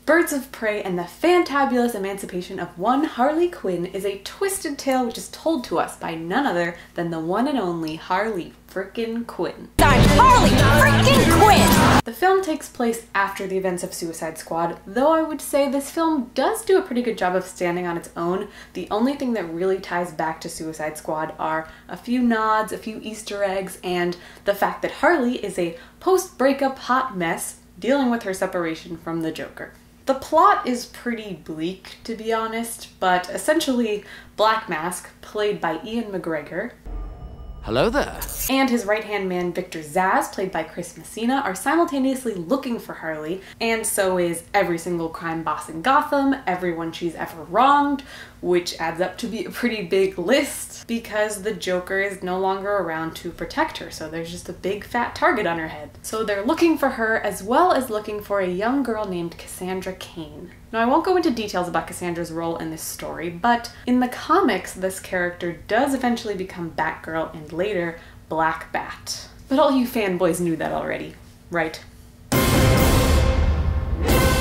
Birds of Prey and the Fantabulous Emancipation of One Harley Quinn is a twisted tale which is told to us by none other than the one and only Harley frickin' Quinn. I'm Harley frickin' Quinn! The film takes place after the events of Suicide Squad, though I would say this film does do a pretty good job of standing on its own. The only thing that really ties back to Suicide Squad are a few nods, a few Easter eggs, and the fact that Harley is a post-breakup hot mess dealing with her separation from the Joker. The plot is pretty bleak, to be honest, but essentially Black Mask, played by Ian McGregor, hello there, and his right-hand man Victor Zsasz, played by Chris Messina, are simultaneously looking for Harley, and so is every single crime boss in Gotham, everyone she's ever wronged, which adds up to be a pretty big list because the Joker is no longer around to protect her, so there's just a big fat target on her head. So they're looking for her as well as looking for a young girl named Cassandra Cain. Now, I won't go into details about Cassandra's role in this story, but in the comics, this character does eventually become Batgirl and later Black Bat. But all you fanboys knew that already, right?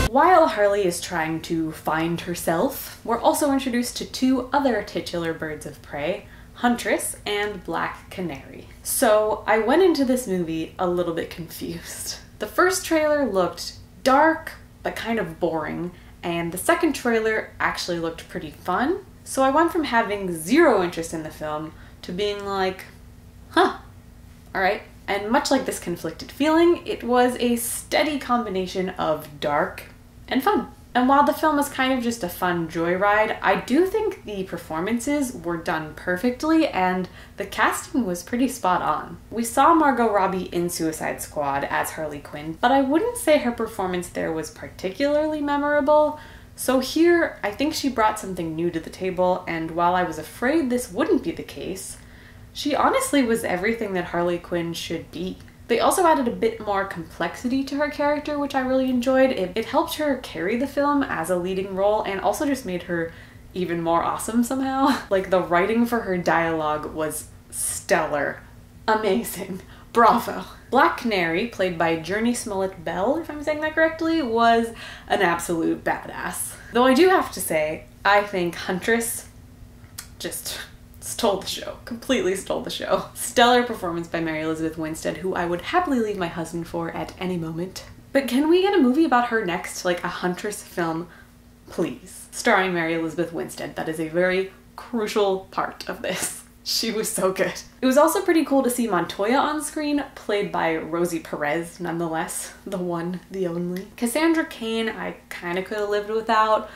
While Harley is trying to find herself, we're also introduced to two other titular birds of prey, Huntress and Black Canary. So I went into this movie a little bit confused. The first trailer looked dark, but kind of boring, and the second trailer actually looked pretty fun. So I went from having zero interest in the film to being like, huh, alright. And much like this conflicted feeling, it was a steady combination of dark and fun. And while the film is kind of just a fun joyride, I do think the performances were done perfectly and the casting was pretty spot on. We saw Margot Robbie in Suicide Squad as Harley Quinn, but I wouldn't say her performance there was particularly memorable. So here, I think she brought something new to the table, and while I was afraid this wouldn't be the case, she honestly was everything that Harley Quinn should be. They also added a bit more complexity to her character, which I really enjoyed. It helped her carry the film as a leading role and also just made her even more awesome somehow. Like, the writing for her dialogue was stellar. Amazing. Bravo. Black Canary, played by Jurnee Smollett-Bell, if I'm saying that correctly, was an absolute badass. Though I do have to say, I think Huntress just stole the show. Completely stole the show. Stellar performance by Mary Elizabeth Winstead, who I would happily leave my husband for at any moment. But can we get a movie about her next? Like a Huntress film, please. Starring Mary Elizabeth Winstead. That is a very crucial part of this. She was so good. It was also pretty cool to see Montoya on screen, played by Rosie Perez, nonetheless. The one, the only. Cassandra Cain, I kind of could have lived without,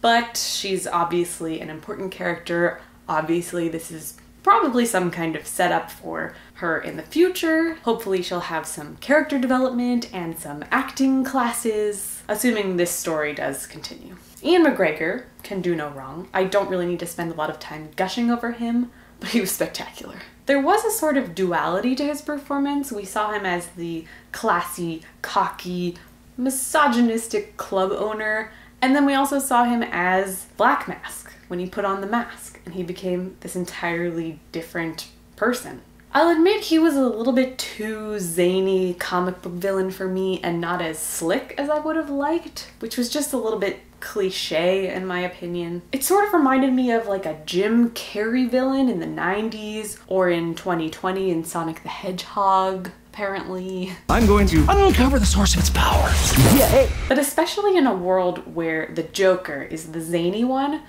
but she's obviously an important character. Obviously, this is probably some kind of setup for her in the future. Hopefully she'll have some character development and some acting classes, assuming this story does continue. Ian McGregor can do no wrong. I don't really need to spend a lot of time gushing over him, but he was spectacular. There was a sort of duality to his performance. We saw him as the classy, cocky, misogynistic club owner, and then we also saw him as Black Mask when he put on the mask and he became this entirely different person. I'll admit he was a little bit too zany comic book villain for me and not as slick as I would have liked, which was just a little bit cliche in my opinion. It sort of reminded me of like a Jim Carrey villain in the 90s or in 2020 in Sonic the Hedgehog, apparently. I'm going to uncover the source of its power. Yeah, hey. But especially in a world where the Joker is the zany one,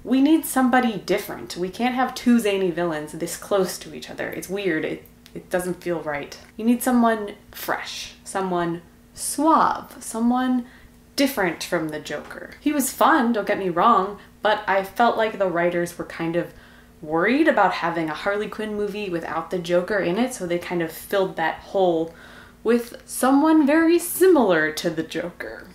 we need somebody different. We can't have two zany villains this close to each other. It's weird. It doesn't feel right. You need someone fresh, someone suave, someone different from the Joker. He was fun, don't get me wrong, but I felt like the writers were kind of worried about having a Harley Quinn movie without the Joker in it, so they kind of filled that hole with someone very similar to the Joker.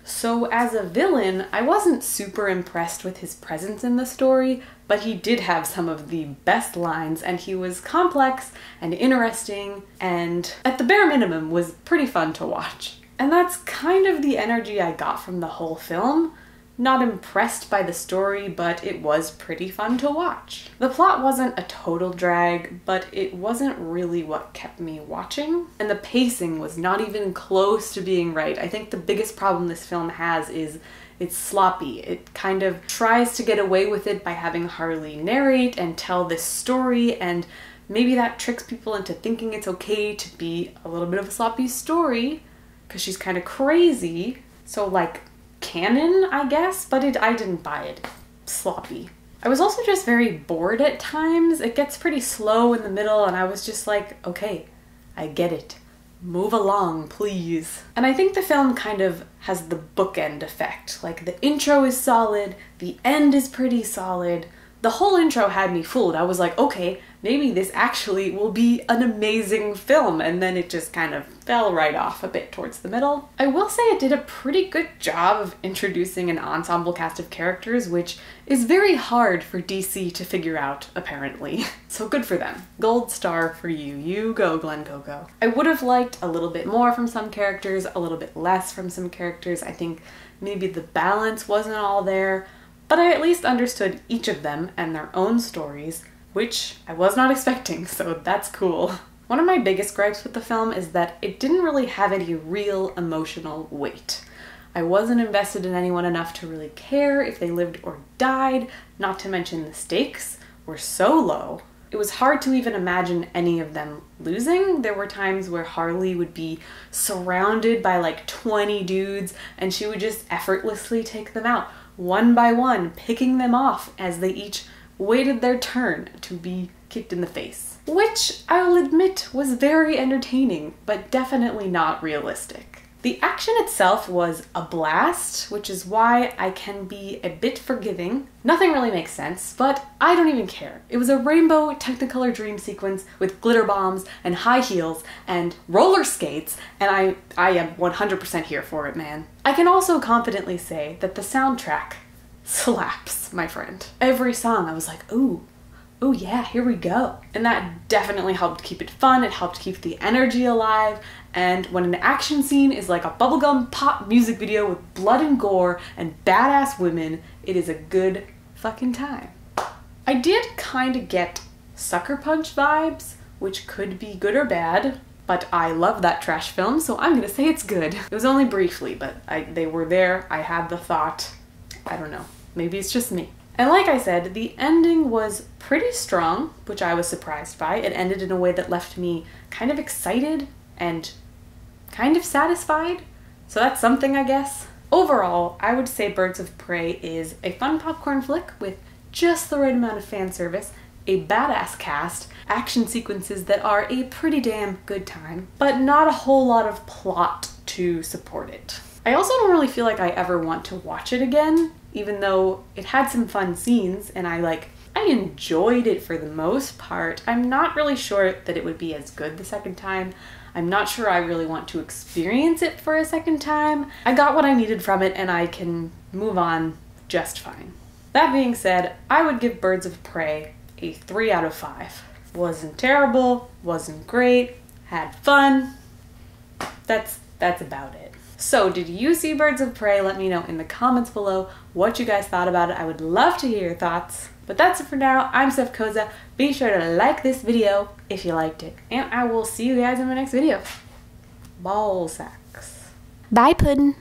So as a villain, I wasn't super impressed with his presence in the story, but he did have some of the best lines, and he was complex and interesting, and at the bare minimum was pretty fun to watch. And that's kind of the energy I got from the whole film. Not impressed by the story, but it was pretty fun to watch. The plot wasn't a total drag, but it wasn't really what kept me watching. And the pacing was not even close to being right. I think the biggest problem this film has is it's sloppy. It kind of tries to get away with it by having Harley narrate and tell this story, and maybe that tricks people into thinking it's okay to be a little bit of a sloppy story because she's kind of crazy. So like canon, I guess, but I didn't buy it. Sloppy. I was also just very bored at times. It gets pretty slow in the middle and I was just like, okay, I get it. Move along, please. And I think the film kind of has the bookend effect. Like the intro is solid, the end is pretty solid. The whole intro had me fooled. I was like, okay, maybe this actually will be an amazing film, and then it just kind of fell right off a bit towards the middle. I will say it did a pretty good job of introducing an ensemble cast of characters, which is very hard for DC to figure out, apparently. So good for them. Gold star for you. You go, Glenn Coco. I would have liked a little bit more from some characters, a little bit less from some characters. I think maybe the balance wasn't all there, but I at least understood each of them and their own stories, which I was not expecting, so that's cool. One of my biggest gripes with the film is that it didn't really have any real emotional weight. I wasn't invested in anyone enough to really care if they lived or died, not to mention the stakes were so low. It was hard to even imagine any of them losing. There were times where Harley would be surrounded by like 20 dudes and she would just effortlessly take them out, one by one, picking them off as they each waited their turn to be kicked in the face. Which, I'll admit, was very entertaining, but definitely not realistic. The action itself was a blast, which is why I can be a bit forgiving. Nothing really makes sense, but I don't even care. It was a rainbow Technicolor dream sequence with glitter bombs and high heels and roller skates, and I am 100% here for it, man. I can also confidently say that the soundtrack slaps, my friend. Every song I was like, ooh, oh yeah, here we go. And that definitely helped keep it fun, it helped keep the energy alive, and when an action scene is like a bubblegum pop music video with blood and gore and badass women, it is a good fucking time. I did kind of get Sucker Punch vibes, which could be good or bad, but I love that trash film, so I'm gonna say it's good. It was only briefly, but they were there, I had the thought. I don't know, maybe it's just me. And like I said, the ending was pretty strong, which I was surprised by. It ended in a way that left me kind of excited and kind of satisfied. So that's something, I guess. Overall, I would say Birds of Prey is a fun popcorn flick with just the right amount of fan service, a badass cast, action sequences that are a pretty damn good time, but not a whole lot of plot to support it. I also don't really feel like I ever want to watch it again, even though it had some fun scenes and I enjoyed it for the most part. I'm not really sure that it would be as good the second time. I'm not sure I really want to experience it for a second time. I got what I needed from it and I can move on just fine. That being said, I would give Birds of Prey a 3 out of 5. Wasn't terrible, wasn't great, had fun. That's about it. So did you see Birds of Prey? Let me know in the comments below what you guys thought about it. I would love to hear your thoughts. But that's it for now. I'm Steph Koza. Be sure to like this video if you liked it. And I will see you guys in my next video. Ball sacks. Bye, Puddin'.